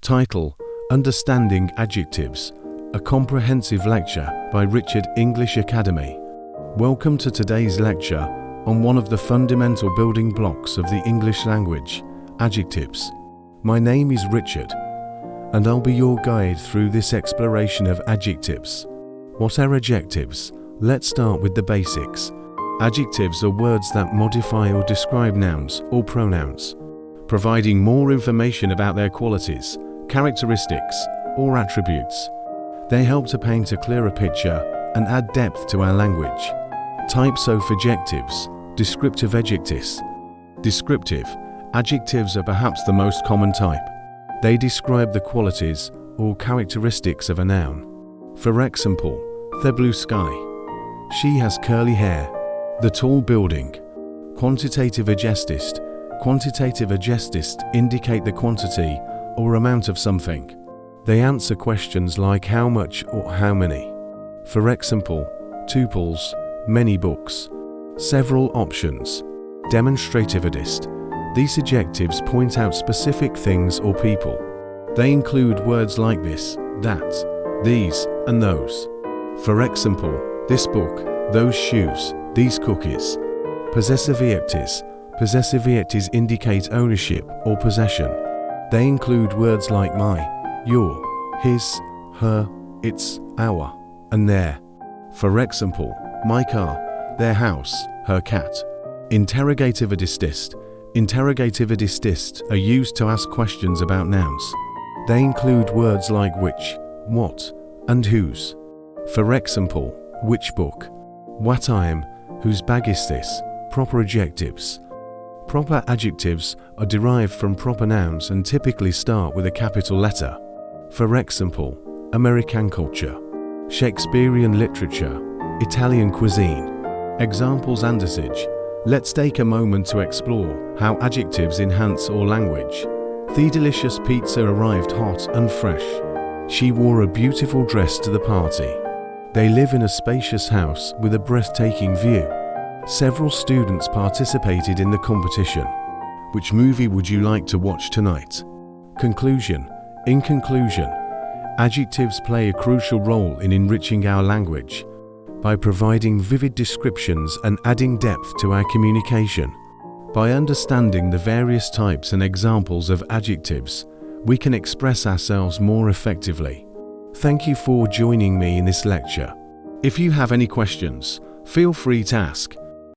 Title: Understanding Adjectives, a comprehensive lecture by Richard English Academy. Welcome to today's lecture on one of the fundamental building blocks of the English language, adjectives. My name is Richard, and I'll be your guide through this exploration of adjectives. What are adjectives? Let's start with the basics. Adjectives are words that modify or describe nouns or pronouns, providing more information about their qualities, characteristics, or attributes. They help to paint a clearer picture and add depth to our language. Types of adjectives. Descriptive adjectives. Descriptive adjectives are perhaps the most common type. They describe the qualities or characteristics of a noun. For example, the blue sky. She has curly hair. The tall building. Quantitative adjectives. Quantitative adjectives indicate the quantity or amount of something. They answer questions like how much or how many. For example, tuples, many books. Several options. Demonstrative adjectives. These adjectives point out specific things or people. They include words like this, that, these, and those. For example, this book, those shoes, these cookies. Possessive adjectives. Possessive adjectives indicate ownership or possession. They include words like my, your, his, her, its, our, and their. For example, my car, their house, her cat. Interrogative adjectives. Interrogative adjectives are used to ask questions about nouns. They include words like which, what, and whose. For example, which book, what time, whose bag is this. Proper adjectives. Proper adjectives are derived from proper nouns and typically start with a capital letter. For example, American culture, Shakespearean literature, Italian cuisine. Examples and usage. Let's take a moment to explore how adjectives enhance our language. The delicious pizza arrived hot and fresh. She wore a beautiful dress to the party. They live in a spacious house with a breathtaking view. Several students participated in the competition. Which movie would you like to watch tonight? Conclusion. In conclusion, adjectives play a crucial role in enriching our language by providing vivid descriptions and adding depth to our communication. By understanding the various types and examples of adjectives, we can express ourselves more effectively. Thank you for joining me in this lecture. If you have any questions, feel free to ask.